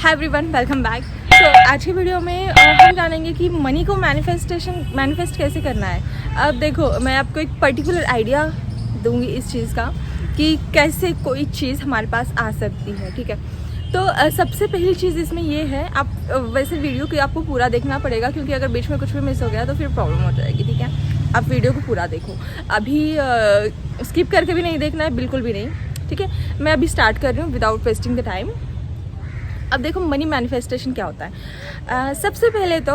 Hi everyone, welcome back. तो आज की वीडियो में हम जानेंगे कि मनी को मैनिफेस्ट कैसे करना है। अब देखो, मैं आपको एक पर्टिकुलर आइडिया दूंगी इस चीज़ का कि कैसे कोई चीज़ हमारे पास आ सकती है। ठीक है, तो सबसे पहली चीज़ इसमें ये है, आप वैसे वीडियो को आपको पूरा देखना पड़ेगा, क्योंकि अगर बीच में कुछ भी मिस हो गया तो फिर प्रॉब्लम हो जाएगी। ठीक है, आप वीडियो को पूरा देखो, अभी स्किप करके भी नहीं देखना है, बिल्कुल भी नहीं। ठीक है, मैं अभी स्टार्ट कर रही हूँ विदाउट वेस्टिंग द टाइम। अब देखो, मनी मैनिफेस्टेशन क्या होता है। सबसे पहले तो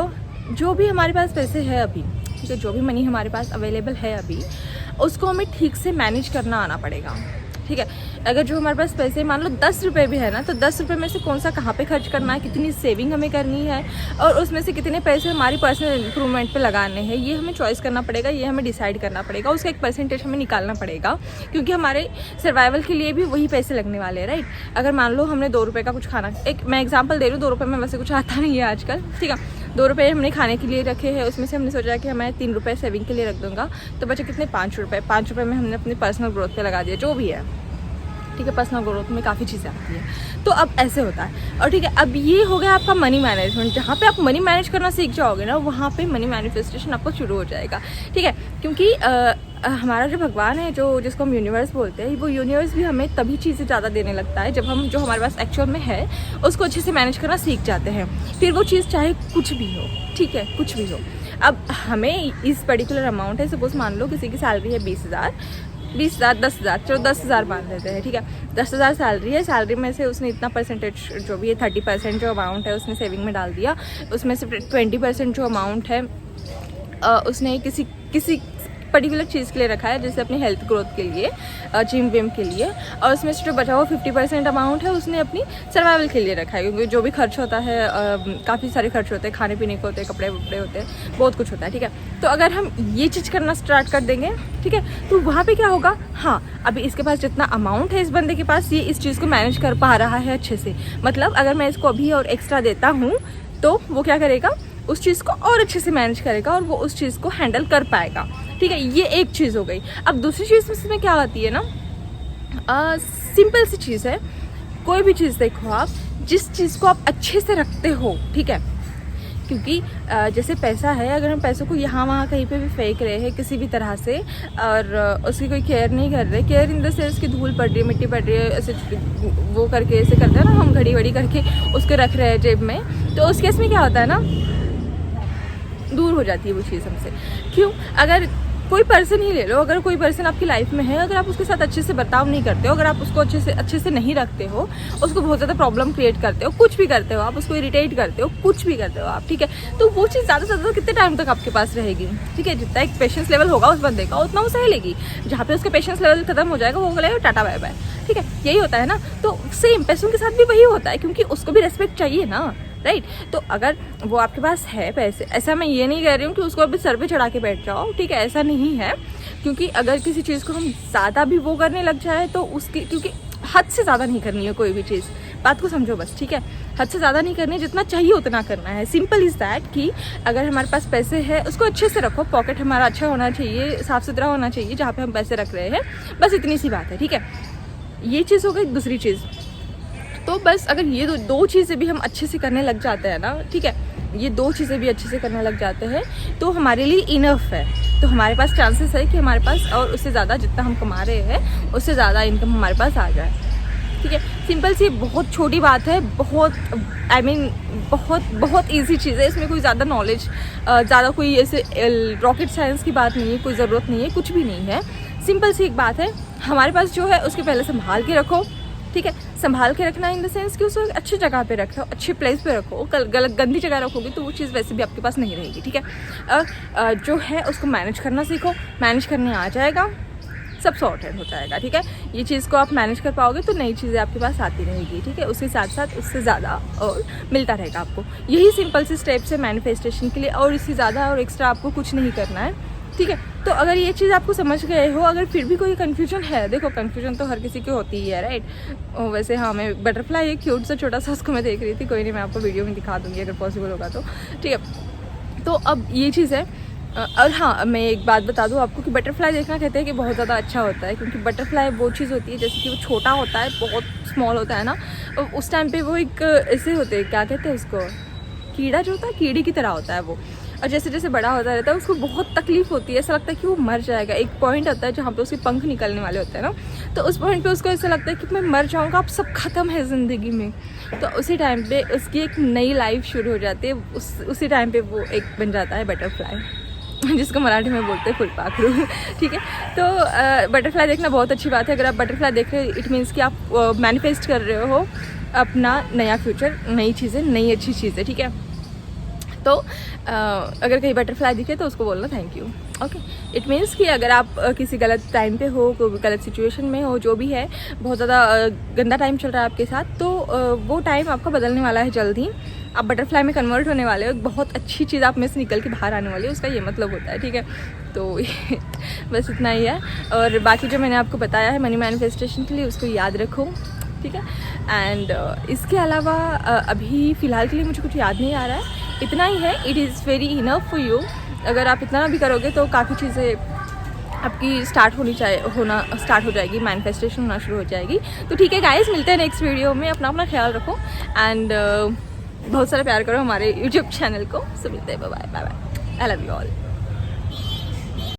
जो भी हमारे पास पैसे हैं अभी, ठीक है, जो भी मनी हमारे पास अवेलेबल है अभी, उसको हमें ठीक से मैनेज करना आना पड़ेगा। ठीक है, अगर जो हमारे पास पैसे मान लो 10 रुपये भी है ना, तो 10 रुपये में से कौन सा कहाँ पे खर्च करना है, कितनी सेविंग हमें करनी है, और उसमें से कितने पैसे हमारी पर्सनल इंप्रूवमेंट पे लगाने हैं, ये हमें चॉइस करना पड़ेगा, ये हमें डिसाइड करना पड़ेगा। उसका एक परसेंटेज हमें निकालना पड़ेगा, क्योंकि हमारे सर्वाइवल के लिए भी वही पैसे लगने वाले हैं, राइट। अगर मान लो हमने 2 रुपये का कुछ खाना, एक मैं एग्जाम्पल दे रही हूँ, 2 रुपये में वैसे कुछ आता नहीं है आजकल। ठीक है, 2 रुपये हमने खाने के लिए रखे हैं, उसमें से हमने सोचा कि मैं 3 रुपये सेविंग के लिए रख दूँगा, तो बचे कितने, 5 रुपये। 5 रुपये में हमने अपनी पर्सनल ग्रोथ पे लगा दिया, जो भी है। ठीक है, पर्सनल ग्रोथ में काफ़ी चीज़ें आती हैं, तो अब ऐसे होता है। और ठीक है, अब ये हो गया आपका मनी मैनेजमेंट। जहाँ पे आप मनी मैनेज करना सीख जाओगे ना, वहाँ पे मनी मैनिफेस्टेशन आपको शुरू हो जाएगा। ठीक है, क्योंकि हमारा जो भगवान है, जो जिसको हम यूनिवर्स बोलते हैं, वो यूनिवर्स भी हमें तभी चीज़ें ज़्यादा देने लगता है जब हम जो हमारे पास एक्चुअल में है उसको अच्छे से मैनेज करना सीख जाते हैं। फिर वो चीज़ चाहे कुछ भी हो, ठीक है, कुछ भी हो। अब हमें इस पर्टिकुलर अमाउंट है, सपोज मान लो किसी की सैलरी है 20,000, 10,000, चलो 10,000 मान लेते हैं। ठीक है, 10,000 सैलरी है, सैलरी में से उसने इतना परसेंटेज जो भी है, 30% जो अमाउंट है उसने सेविंग में डाल दिया, उसमें से 20% जो अमाउंट है उसने किसी पर्टिकुलर चीज़ के लिए रखा है, जैसे अपनी हेल्थ ग्रोथ के लिए, जिम विम के लिए, और उसमें से जो बचा हुआ 50% अमाउंट है उसने अपनी सर्वाइवल के लिए रखा है, क्योंकि जो भी खर्च होता है, काफ़ी सारे खर्च होते हैं, खाने पीने के होते हैं, कपड़े वपड़े होते हैं, बहुत कुछ होता है। ठीक है, तो अगर हम ये चीज़ करना स्टार्ट कर देंगे, ठीक है, तो वहाँ पे क्या होगा, हाँ, अभी इसके पास जितना अमाउंट है इस बंदे के पास, ये इस चीज़ को मैनेज कर पा रहा है अच्छे से। मतलब अगर मैं इसको अभी और एक्स्ट्रा देता हूँ तो वो क्या करेगा, उस चीज़ को और अच्छे से मैनेज करेगा और वो उस चीज़ को हैंडल कर पाएगा। ठीक है, ये एक चीज़ हो गई। अब दूसरी चीज़ इसमें क्या आती है ना, सिंपल सी चीज़ है। कोई भी चीज़ देखो आप, जिस चीज़ को आप अच्छे से रखते हो, ठीक है, क्योंकि जैसे पैसा है, अगर हम पैसों को यहाँ वहाँ कहीं पे भी फेंक रहे हैं किसी भी तरह से, और उसकी कोई केयर नहीं कर रहे, केयर इन द सेंस की धूल पड़ रही है, मिट्टी पड़ रही है, ऐसे वो करके ऐसे करते हैं ना हम, घड़ी वड़ी करके उसको रख रहे हैं जेब में, तो उस केस में क्या होता है ना, दूर हो जाती है वो चीज़ हमसे। क्यों? अगर कोई पर्सन ही ले लो, अगर कोई पर्सन आपकी लाइफ में है, अगर आप उसके साथ अच्छे से बर्ताव नहीं करते हो, अगर आप उसको अच्छे से नहीं रखते हो, उसको बहुत ज़्यादा प्रॉब्लम क्रिएट करते हो, कुछ भी करते हो आप, उसको इरिटेट करते हो, कुछ भी करते हो आप, ठीक है, तो वो चीज़ ज़्यादा से ज़्यादा कितने टाइम तक आपके पास रहेगी। ठीक है, जितना एक पेशेंस लेवल होगा उस बंदे का, उतना वो सह लेगी। जहाँ पे उसका पेशेंस लेवल खत्म हो जाएगा, वो बोलेगा टाटा बाय बाय। ठीक है, यही होता है ना। तो सेम पैसों के साथ भी वही होता है, क्योंकि उसको भी रेस्पेक्ट चाहिए ना, राइट। तो अगर वो आपके पास है पैसे, ऐसा मैं ये नहीं कह रही हूँ कि उसको अभी सर पे चढ़ा के बैठ जाओ, ठीक है, ऐसा नहीं है। क्योंकि अगर किसी चीज़ को हम ज़्यादा भी वो करने लग जाए तो उसकी, क्योंकि हद से ज़्यादा नहीं करनी है कोई भी चीज़, बात को समझो बस। ठीक है, हद से ज़्यादा नहीं करनी है, जितना चाहिए उतना करना है। सिंपल इज़ दैट कि अगर हमारे पास पैसे है, उसको अच्छे से रखो, पॉकेट हमारा अच्छा होना चाहिए, साफ़ सुथरा होना चाहिए जहाँ पे हम पैसे रख रहे हैं, बस इतनी सी बात है। ठीक है, ये चीज़ हो गई। दूसरी चीज़ तो बस अगर ये दो चीज़ें भी हम अच्छे से करने लग जाते हैं ना, ठीक है, ये 2 चीज़ें भी अच्छे से करने लग जाते हैं तो हमारे लिए इनफ है। तो हमारे पास चांसेस है कि हमारे पास और उससे ज़्यादा जितना हम कमा रहे हैं उससे ज़्यादा इनकम हमारे पास आ जाए। ठीक है, सिंपल सी बहुत छोटी बात है, बहुत बहुत ईजी चीज़ है, इसमें कोई ज़्यादा नॉलेज, ज़्यादा कोई ऐसे रॉकेट साइंस की बात नहीं है, कोई ज़रूरत नहीं है, कुछ भी नहीं है। सिंपल सी एक बात है, हमारे पास जो है उसके पहले संभाल के रखो। ठीक है, संभाल के रखना इन द सेंस कि उसको अच्छी जगह पे रखो, अच्छे प्लेस पे रखो। गंदी जगह रखोगे तो वो चीज़ वैसे भी आपके पास नहीं रहेगी। ठीक है, जो है उसको मैनेज करना सीखो, मैनेज करने आ जाएगा, सब सॉर्टेड हो जाएगा। ठीक है, ये चीज़ को आप मैनेज कर पाओगे तो नई चीज़ें आपके पास आती रहेगी। ठीक है, उसके साथ साथ उससे ज़्यादा और मिलता रहेगा आपको। यही सिंपल सी स्टेप्स है मैनिफेस्टेशन के लिए, और इससे ज़्यादा और एक्स्ट्रा आपको कुछ नहीं करना है। ठीक है, तो अगर ये चीज़ आपको समझ गए हो, अगर फिर भी कोई कन्फ्यूजन है, देखो कन्फ्यूजन तो हर किसी की होती ही है, राइट। वैसे हाँ, मैं बटरफ्लाई एक क्यूट सा छोटा सा उसको मैं देख रही थी, कोई नहीं, मैं आपको वीडियो में दिखा दूँगी अगर पॉसिबल होगा तो। ठीक है, तो अब ये चीज़ है। और हाँ, मैं एक बात बता दूँ आपको कि बटरफ्लाई देखना कहते हैं कि बहुत ज़्यादा अच्छा होता है, क्योंकि बटरफ्लाई वो चीज़ होती है जैसे कि वो छोटा होता है, बहुत स्मॉल होता है ना, उस टाइम पे वो एक ऐसे होते हैं, क्या कहते हैं उसको, कीड़ा जो होता है, कीड़ी की तरह होता है वो। और जैसे जैसे बड़ा होता रहता है उसको बहुत तकलीफ होती है, ऐसा लगता है कि वो मर जाएगा। एक पॉइंट आता है जहाँ पे उसके पंख निकलने वाले होते हैं ना, तो उस पॉइंट पे उसको ऐसा लगता है कि मैं मर जाऊँगा, अब सब ख़त्म है ज़िंदगी में। तो उसी टाइम पे उसकी एक नई लाइफ शुरू हो जाती है। उसी टाइम पे वो एक बन जाता है बटरफ्लाई, जिसको मराठी में बोलते हैं फुलपाखरू। ठीक है, तो बटरफ्लाई देखना बहुत अच्छी बात है। अगर आप बटरफ्लाई देख रहे हो, इट मीन्स कि आप मैनिफेस्ट कर रहे हो अपना नया फ्यूचर, नई चीज़ें, नई अच्छी चीज़ें। ठीक है, तो अगर कहीं बटरफ्लाई दिखे तो उसको बोलना thank you. Okay, it means कि अगर आप किसी गलत टाइम पे हो, कोई गलत सिचुएशन में हो, जो भी है, बहुत ज़्यादा गंदा टाइम चल रहा है आपके साथ, तो वो टाइम आपका बदलने वाला है जल्द ही। आप बटरफ्लाई में कन्वर्ट होने वाले हो, एक बहुत अच्छी चीज़ आप में से निकल के बाहर आने वाली है, उसका ये मतलब होता है। ठीक है, तो बस इतना ही है। और बाकी जो मैंने आपको बताया है मनी मैनिफेस्टेशन के लिए, उसको याद रखो। ठीक है, एंड इसके अलावा अभी फ़िलहाल के लिए मुझे कुछ याद नहीं आ रहा है, इतना ही है। It is very enough for you. अगर आप इतना भी करोगे तो काफ़ी चीज़ें आपकी स्टार्ट हो जाएगी, मैनिफेस्टेशन होना शुरू हो जाएगी। तो ठीक है गाइस, मिलते हैं नेक्स्ट वीडियो में। अपना ख्याल रखो एंड बहुत सारा प्यार करो हमारे यूट्यूब चैनल को। सो मिलते हैं, bye bye, I love you all.